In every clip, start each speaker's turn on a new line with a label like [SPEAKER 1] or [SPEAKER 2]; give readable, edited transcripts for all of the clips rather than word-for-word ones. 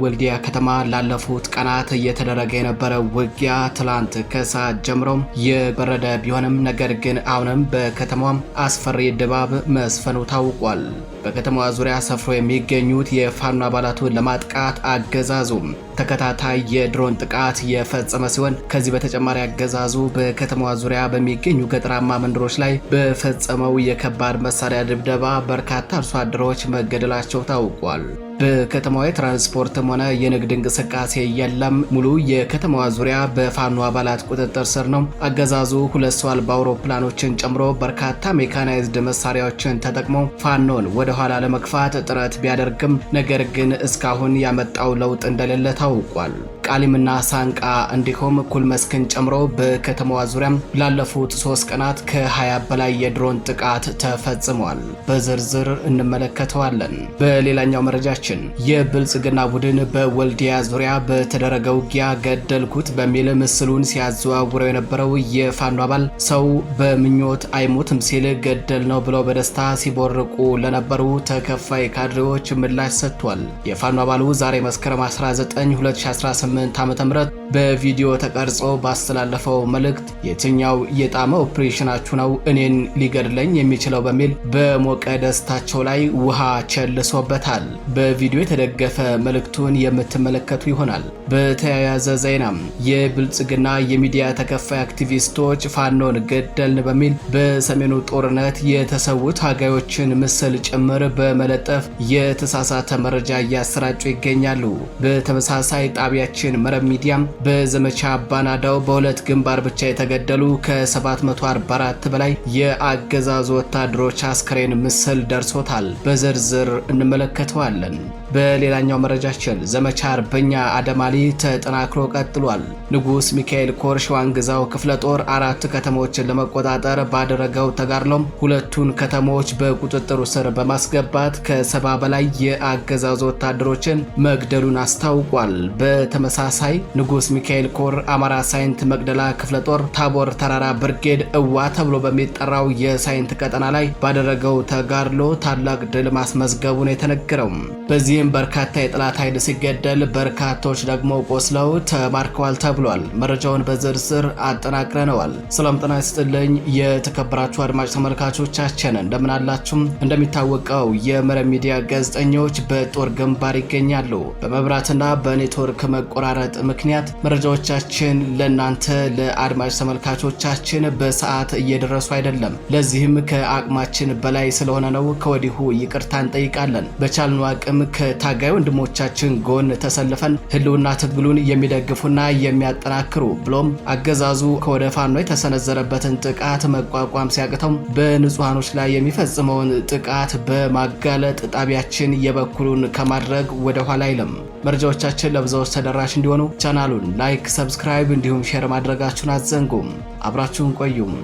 [SPEAKER 1] በወልዲያ ከተማ ላለፉት ቀናት እየተደረገ የነበረ ውጊያ ትላንት ከሰዓት ጀምሮ የበረደ ቢሆንም ነገር ግን አሁንም በከተማዋ አስፈሪ ድባብ መስፈኑ ታውቋል። በከተማዋ ዙሪያ ሰፍሮ የሚገኙት የፋኖ አባላቱን ለማጥቃት አገዛዙ ተከታታይ የድሮን ጥቃት የፈጸመ ሲሆን ከዚህ በተጨማሪ አገዛዙ በከተማዋ ዙሪያ በሚገኙ ገጠራማ መንደሮች ላይ በፈጸመው የከባድ መሳሪያ ድብደባ በርካታ አርሶ አደሮች መገደላቸው ታውቋል። በከተማዋ ትራንስፖርትም ሆነ የንግድ እንቅስቃሴ የለም። ሙሉ የከተማዋ ዙሪያ በፋኖ አባላት ቁጥጥር ስር ነው። አገዛዙ ሁለት ሰው አልባ አውሮፕላኖችን ጨምሮ በርካታ ሜካናይዝድ መሳሪያዎችን ተጠቅሞ ፋኖን ወደ ኋላ ለመግፋት ጥረት ቢያደርግም ነገር ግን እስካሁን ያመጣው ለውጥ እንደሌለ ታውቋል። ቃሊምና ሳንቃ እንዲሁም ኩል መስክን ጨምሮ በከተማዋ ዙሪያ ላለፉት 3 ቀናት ከ20 በላይ የድሮን ጥቃት ተፈጽሟል። በዝርዝር እንመለከተዋለን። በሌላኛው መረጃችን የብልጽግና ቡድን በወልዲያ ዙሪያ በተደረገ ውጊያ ገደልኩት በሚል ምስሉን ሲያዘዋውረው የነበረው የፋኖ አባል ሰው በምኞት አይሞትም ሲል ገደል ነው ብለው በደስታ ሲቦርቁ ለነበሩ ተከፋይ ካድሬዎች ምላሽ ሰጥቷል። የፋኖ አባሉ ዛሬ መስከረም 19 2018 ዓ.ም በቪዲዮ ተቀርጾ ባስተላለፈው መልእክት የትኛው የጣመ ኦፕሬሽናችሁ ነው እኔን ሊገድለኝ የሚችለው በሚል በሞቀ ደስታቸው ላይ ውሃ ቸልሶበታል። በቪዲዮ የተደገፈ መልእክቱን የምትመለከቱ ይሆናል። በተያያዘ ዜና የብልጽግና የሚዲያ ተከፋይ አክቲቪስቶች ፋኖን ገደልን በሚል በሰሜኑ ጦርነት የተሰዉ ታጋዮችን ምስል ጭምር በመለጠፍ የተሳሳተ መረጃ እያሰራጩ ይገኛሉ። በተመሳሳይ ጣቢያችን መረብ ሚዲያም በዘመቻ አባናዳው በሁለት ግንባር ብቻ የተገደሉ ከ744 በላይ የአገዛዙ ወታደሮች አስክሬን ምስል ደርሶታል። በዝርዝር እንመለከተዋለን። በሌላኛው መረጃችን ዘመቻ አርበኛ አደማሊ ተጠናክሮ ቀጥሏል። ንጉስ ሚካኤል ኮር ሸዋንግዛው ክፍለ ጦር 4 ከተሞችን ለመቆጣጠር ባደረገው ተጋድሎም ሁለቱን ከተሞች በቁጥጥሩ ስር በማስገባት ከ70 በላይ የአገዛዙ ወታደሮችን መግደሉን አስታውቋል። በተመሳሳይ ንጉስ ሚካኤል ኮር አማራ ሳይንት መቅደላ ክፍለ ጦር ታቦር ተራራ ብርጌድ እዋ ተብሎ በሚጠራው የሳይንት ቀጠና ላይ ባደረገው ተጋድሎ ታላቅ ድል ማስመዝገቡን የተነገረው። በዚህም በርካታ የጠላት ኃይል ሲገደል በርካቶች ደግሞ ቆስለው ተማርከዋል ተብሏል። መረጃውን በዝርዝር አጠናቅረነዋል። ሰላም ጤና ይስጥልኝ የተከበራችሁ አድማጭ ተመልካቾቻችን እንደምን አላችሁ? እንደሚታወቀው የመረብ ሚዲያ ጋዜጠኞች በጦር ግንባር ይገኛሉ። በመብራትና በኔትወርክ መቆራረጥ ምክንያት መረጃዎቻችን ለናንተ ለአድማጭ ተመልካቾቻችን በሰዓት እየደረሱ አይደለም። ለዚህም ከአቅማችን በላይ ስለሆነ ነው ከወዲሁ ይቅርታ እንጠይቃለን። በቻልነው አቅም ከታጋይ ወንድሞቻችን ጎን ተሰልፈን ህልውና ትግሉን የሚደግፉና የሚያጠናክሩ ብሎም አገዛዙ ከወደ ፋኖ የተሰነዘረበትን ጥቃት መቋቋም ሲያቅተው በንጹሃኖች ላይ የሚፈጽመውን ጥቃት በማጋለጥ ጣቢያችን የበኩሉን ከማድረግ ወደ ኋላ አይልም። መረጃዎቻችን ለብዙዎች ተደራሽ እንዲሆኑ ቻናሉን ላይክ፣ ሰብስክራይብ እንዲሁም ሼር ማድረጋችሁን አትዘንጉም። አብራችሁን ቆዩም።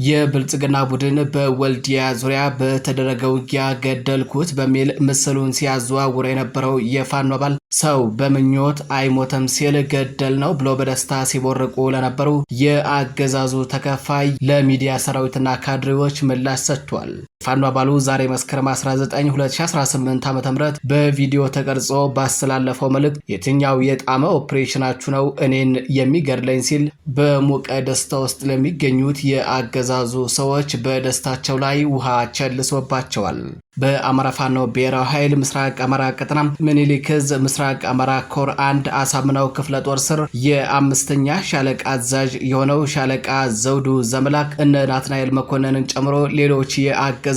[SPEAKER 1] የብልጽግና ቡድን በወልዲያ ዙሪያ በተደረገ ውጊያ ገደልኩት በሚል ምስሉን ሲያዘዋውር የነበረው የፋኖ አባል ሰው በምኞት አይሞትም ሲል ገደል ነው ብሎ በደስታ ሲቦርቁ ለነበሩ የአገዛዙ ተከፋይ ለሚዲያ ሰራዊትና ካድሬዎች ምላሽ ሰጥቷል። ፋኖ አባሉ ዛሬ መስከረም 19 2018 ዓ.ም በቪዲዮ ተቀርጾ ባስተላለፈው መልእክት የትኛው የጣመ ኦፕሬሽናችሁ ነው እኔን የሚገድለኝ ሲል በሞቀ ደስታ ውስጥ ለሚገኙት የአገዛዙ ሰዎች በደስታቸው ላይ ውሃ ቸልሶባቸዋል። በአማራ ፋኖ ብሔራዊ ኃይል ምስራቅ አማራ ቀጠና ምኒልክ ዕዝ ምስራቅ አማራ ኮር 1 አሳምናው ክፍለ ጦር ስር የ5ኛ ሻለቃ አዛዥ የሆነው ሻለቃ ዘውዱ ዘመላክ እነ ናትናኤል መኮንንን ጨምሮ ሌሎች የአገዛዙ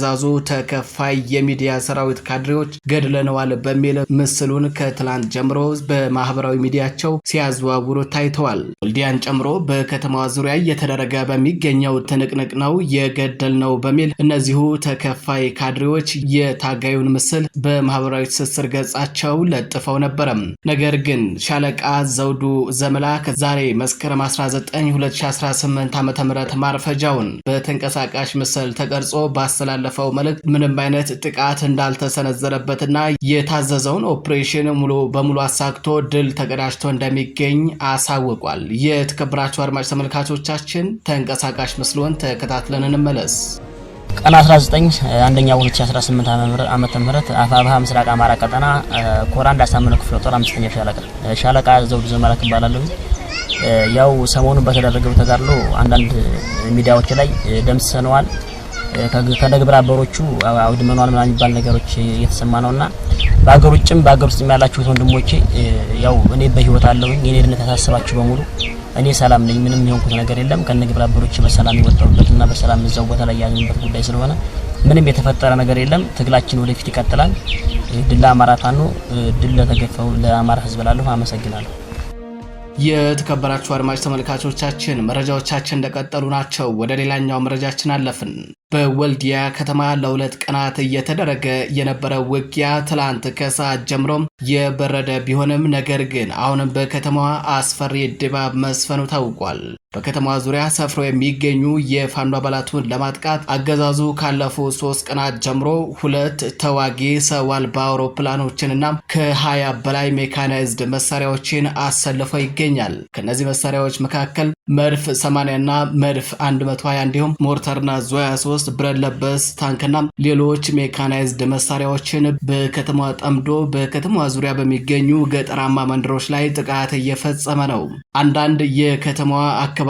[SPEAKER 1] ተከፋይ የሚዲያ ሰራዊት ካድሬዎች ገድለነዋል በሚል ምስሉን ከትላንት ጀምሮ በማህበራዊ ሚዲያቸው ሲያዘዋውሩ ታይተዋል። ወልዲያን ጨምሮ በከተማዋ ዙሪያ እየተደረገ በሚገኘው ትንቅንቅ ነው የገደል ነው በሚል እነዚሁ ተከፋይ ካድሬዎች የታጋዩን ምስል በማህበራዊ ትስስር ገጻቸው ለጥፈው ነበር። ነገር ግን ሻለቃ ዘውዱ ዘመላክ ዛሬ መስከረም 19 2018 ዓ.ም ማርፈጃውን በተንቀሳቃሽ ምስል ተቀርጾ ባስተላለፈው ባስተላለፈው መልእክት ምንም አይነት ጥቃት እንዳልተሰነዘረበትና የታዘዘውን ኦፕሬሽን ሙሉ በሙሉ አሳክቶ ድል ተቀዳጅቶ እንደሚገኝ አሳውቋል። የተከበራችሁ አድማጭ ተመልካቾቻችን ተንቀሳቃሽ ምስሉን ተከታትለን እንመለስ።
[SPEAKER 2] ቀን 19 አንደኛው 2018 ዓመተ ምህረት አፋብኃ ምስራቅ አማራ ቀጠና ኮር አንድ አሳምነው ክፍለ ጦር 5ኛ ሻለቃ ዘውዱ ዘመላክ ይባላል። ያው ሰሞኑን በተደረገው ተጋድሎ አንዳንድ ሚዲያዎች ላይ ደምስሰነዋል ከነግብረ አበሮቹ አውድመናል ምናምን የሚባል ነገሮች እየተሰማ ነውና በአገር ውጭም በአገር ውስጥም ያላችሁት ወንድሞቼ ያው እኔ በህይወት አለሁኝ የኔ ድነት ተሳስባችሁ በሙሉ እኔ ሰላም ነኝ ምንም የሆንኩት ነገር የለም ከነግብረ አበሮች በሰላም ይወጣውበትና በሰላም እዛው ቦታ ላይ ያገኙበት ጉዳይ ስለሆነ ምንም የተፈጠረ ነገር የለም። ትግላችን ወደፊት ይቀጥላል። ድል ለአማራ ፋኖ፣ ድል ለተገፈው ለአማራ ህዝብ ላለሁ አመሰግናለሁ።
[SPEAKER 1] የተከበራችሁ አድማጭ ተመልካቾቻችን መረጃዎቻችን እንደቀጠሉ ናቸው። ወደ ሌላኛው መረጃችን አለፍን። በወልዲያ ከተማ ለሁለት ቀናት እየተደረገ የነበረ ውጊያ ትላንት ከሰዓት ጀምሮ የበረደ ቢሆንም ነገር ግን አሁንም በከተማዋ አስፈሪ ድባብ መስፈኑ ታውቋል። በከተማዋ ዙሪያ ሰፍሮ የሚገኙ የፋኖ አባላቱን ለማጥቃት አገዛዙ ካለፉት 3 ቀናት ጀምሮ 2 ተዋጊ ሰው አልባ አውሮፕላኖችንና ከ20 በላይ ሜካናይዝድ መሳሪያዎችን አሰልፎ ይገኛል። ከነዚህ መሳሪያዎች መካከል መድፍ 80 እና መድፍ 120 እንዲሁም ሞርተርና ዙ 23 ብረት ለበስ ታንክና ሌሎች ሜካናይዝድ መሳሪያዎችን በከተማዋ ጠምዶ በከተማዋ ዙሪያ በሚገኙ ገጠራማ መንደሮች ላይ ጥቃት እየፈጸመ ነው። አንዳንድ የከተማዋ አካባቢዎችን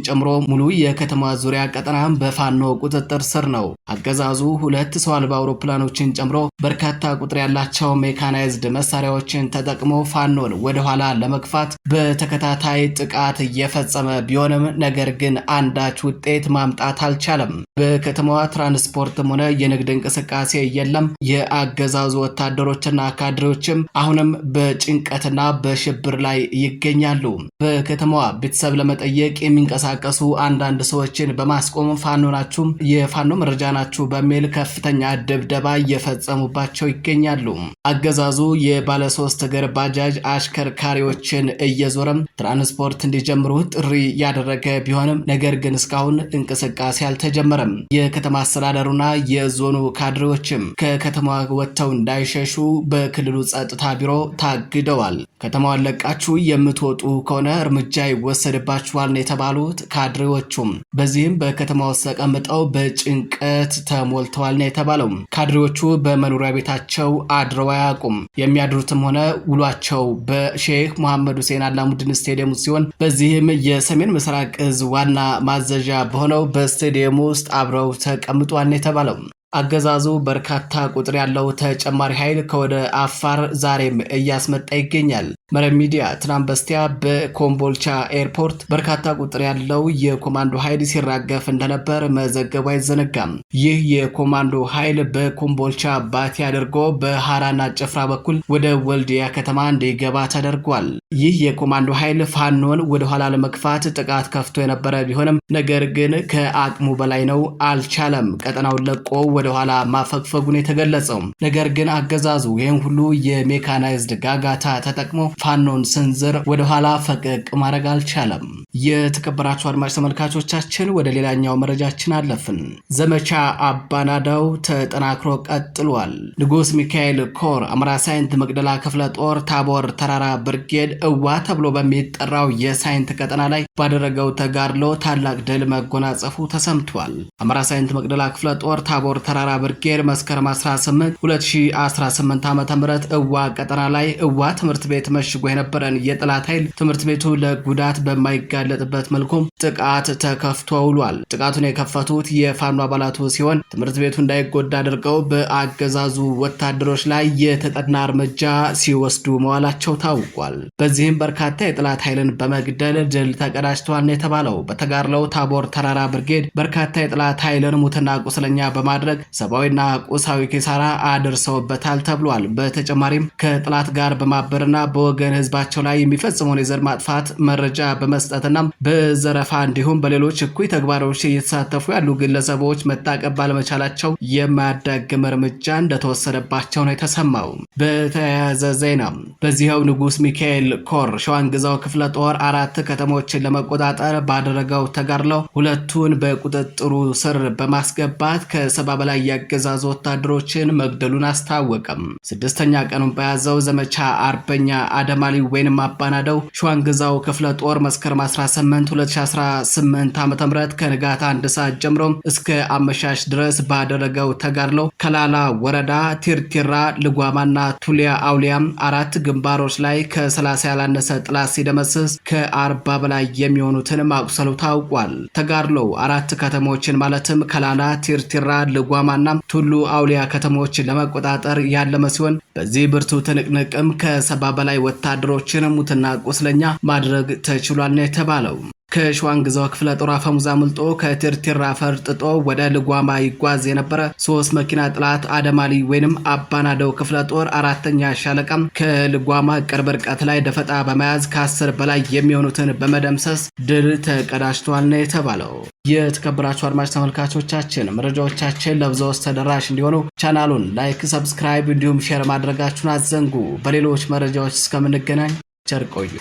[SPEAKER 1] ጨምሮ ሙሉ የከተማዋ ዙሪያ ቀጠና በፋኖ ቁጥጥር ስር ነው። አገዛዙ 2 ሰው አልባ አውሮፕላኖችን ጨምሮ በርካታ ቁጥር ያላቸው ሜካናይዝድ መሳሪያዎችን ተጠቅሞ ፋኖን ወደ ኋላ ለመግፋት በተከታታይ ጥቃት እየፈጸመ ቢሆንም ነገር ግን አንዳች ውጤት ማምጣት አልቻለም። በከተማዋ ትራንስፖርትም ሆነ የንግድ እንቅስቃሴ የለም። የአገዛዙ ወታደሮችና ካድሬዎችም አሁንም በጭንቀትና በሽብር ላይ ይገኛሉ። በከተማዋ ቤተሰብ ለመጠየቅ የሚንቀሳቀሱ አንዳንድ ሰዎችን በማስቆም ፋኖ ናችሁ፣ የፋኖ መረጃ ናችሁ በሚል ከፍተኛ ድብደባ እየፈጸሙባቸው ይገኛሉ። አገዛዙ የባለ 3 እግር ባጃጅ አሽከርካሪዎችን እየዞረም ትራንስፖርት እንዲጀምሩ ጥሪ ያደረገ ቢሆንም ነገር ግን እስካሁን እንቅስቃሴ አልተጀመረም። የከተማ አስተዳደሩና የዞኑ ካድሬዎችም ከከተማዋ ወጥተው እንዳይሸሹ በክልሉ ጸጥታ ቢሮ ታግደዋል። ከተማዋን ለቃችሁ የምትወጡ ከሆነ እርምጃ ይወሰድባችኋል ነው የተባሉት ካድሬዎቹም። በዚህም በከተማ ውስጥ ተቀምጠው በጭንቀት ተሞልተዋል ነው የተባለው። ካድሬዎቹ በመኖሪያ ቤታቸው አድረው አያውቁም። የሚያድሩትም ሆነ ውሏቸው በሼህ መሐመድ ሁሴን አላሙዲን ስቴዲየም ሲሆን በዚህም የሰሜን ምስራቅ እዝ ዋና ማዘዣ በሆነው በስቴዲየም ውስጥ አብረው ተቀምጧል ነው የተባለው። አገዛዙ በርካታ ቁጥር ያለው ተጨማሪ ኃይል ከወደ አፋር ዛሬም እያስመጣ ይገኛል። መረብ ሚዲያ ትናንት በስቲያ በኮምቦልቻ ኤርፖርት በርካታ ቁጥር ያለው የኮማንዶ ኃይል ሲራገፍ እንደነበር መዘገቡ አይዘነጋም። ይህ የኮማንዶ ኃይል በኮምቦልቻ ባቲ አድርጎ በሐራና ጭፍራ በኩል ወደ ወልዲያ ከተማ እንዲገባ ተደርጓል። ይህ የኮማንዶ ኃይል ፋኖን ወደ ኋላ ለመግፋት ጥቃት ከፍቶ የነበረ ቢሆንም ነገር ግን ከአቅሙ በላይ ነው፣ አልቻለም። ቀጠናውን ለቆ ወደ ኋላ ማፈግፈጉን የተገለጸው ነገር ግን አገዛዙ ይህን ሁሉ የሜካናይዝድ ጋጋታ ተጠቅሞ ፋኖን ስንዝር ወደ ኋላ ፈቀቅ ማድረግ አልቻለም። የተከበራችሁ አድማጭ ተመልካቾቻችን ወደ ሌላኛው መረጃችን አለፍን። ዘመቻ አባናዳው ተጠናክሮ ቀጥሏል። ንጉስ ሚካኤል ኮር አማራ ሳይንት መቅደላ ክፍለ ጦር ታቦር ተራራ ብርጌድ እዋ ተብሎ በሚጠራው የሳይንት ቀጠና ላይ ባደረገው ተጋድሎ ታላቅ ድል መጎናጸፉ ተሰምቷል። አማራ ሳይንት መቅደላ ክፍለ ጦር ታቦር ተራራ ብርጌድ መስከረም 18 2018 ዓ.ም እዋ ቀጠና ላይ እዋ ትምህርት ቤት መሽጎ የነበረን የጠላት ኃይል ትምህርት ቤቱ ለጉዳት በማይጋለጥበት መልኩ ጥቃት ተከፍቶ ውሏል። ጥቃቱን የከፈቱት የፋኖ አባላቱ ሲሆን ትምህርት ቤቱ እንዳይጎዳ አድርገው በአገዛዙ ወታደሮች ላይ የተጠና እርምጃ ሲወስዱ መዋላቸው ታውቋል። በዚህም በርካታ የጠላት ኃይልን በመግደል ድል ተቀዳጅተዋል ነው የተባለው። በተጋድለው ታቦር ተራራ ብርጌድ በርካታ የጠላት ኃይልን ሙትና ቁስለኛ በማድረግ ሰብአዊና ቁሳዊ ኪሳራ አድርሰውበታል ተብሏል። በተጨማሪም ከጠላት ጋር በማበርና ወገን ህዝባቸው ላይ የሚፈጽመውን የዘር ማጥፋት መረጃ በመስጠትና በዘረፋ እንዲሁም በሌሎች እኩይ ተግባሮች እየተሳተፉ ያሉ ግለሰቦች መታቀብ ባለመቻላቸው የማያዳግም እርምጃ እንደተወሰደባቸው ነው የተሰማው። በተያያዘ ዜና በዚያው ንጉስ ሚካኤል ኮር ሸዋንግዛው ክፍለ ጦር 4 ከተሞችን ለመቆጣጠር ባደረገው ተጋድሎ ሁለቱን በቁጥጥሩ ስር በማስገባት ከ70 በላይ ያገዛዙ ወታደሮችን መግደሉን አስታወቀም። 6ኛ ቀኑን በያዘው ዘመቻ አርበኛ አደማሊ ወይንም አባናደው ሸዋንግዛው ክፍለ ጦር መስከረም 18 2018 ዓ.ም ከንጋት 1 ሰዓት ጀምሮ እስከ አመሻሽ ድረስ ባደረገው ተጋድሎ ከላላ ወረዳ ቲርቲራ ልጓማና ቱሊያ አውሊያም 4 ግንባሮች ላይ ከ30 ያላነሰ ጥላት ሲደመስስ ከ40 በላይ የሚሆኑትን ማቁሰሉ ታውቋል። ተጋድሎው 4 ከተሞችን ማለትም ከላላ ቲርቲራ ልጓማና ቱሉ አውሊያ ከተሞችን ለመቆጣጠር ያለመ ሲሆን በዚህ ብርቱ ትንቅንቅም ከ70 በላይ ወታደሮችን ሙትና ቁስለኛ ማድረግ ተችሏል ነው የተባለው። ከሸዋንግዛው ክፍለ ጦር አፈሙዛ ምልጦ ከቲርቲራ ፈርጥጦ ወደ ልጓማ ይጓዝ የነበረ 3 መኪና ጥላት አደማሊ ወይንም አባናደው ክፍለ ጦር 4ኛ ሻለቃ ከልጓማ ቅርብ ርቀት ላይ ደፈጣ በመያዝ ከ10 በላይ የሚሆኑትን በመደምሰስ ድል ተቀዳጅቷል ነው የተባለው። የተከበራችሁ አድማጭ ተመልካቾቻችን መረጃዎቻችን ለብዙዎች ተደራሽ እንዲሆኑ ቻናሉን ላይክ፣ ሰብስክራይብ እንዲሁም ሼር ማድረጋችሁን አትዘንጉ። በሌሎች መረጃዎች እስከምንገናኝ ቸር ቆዩ።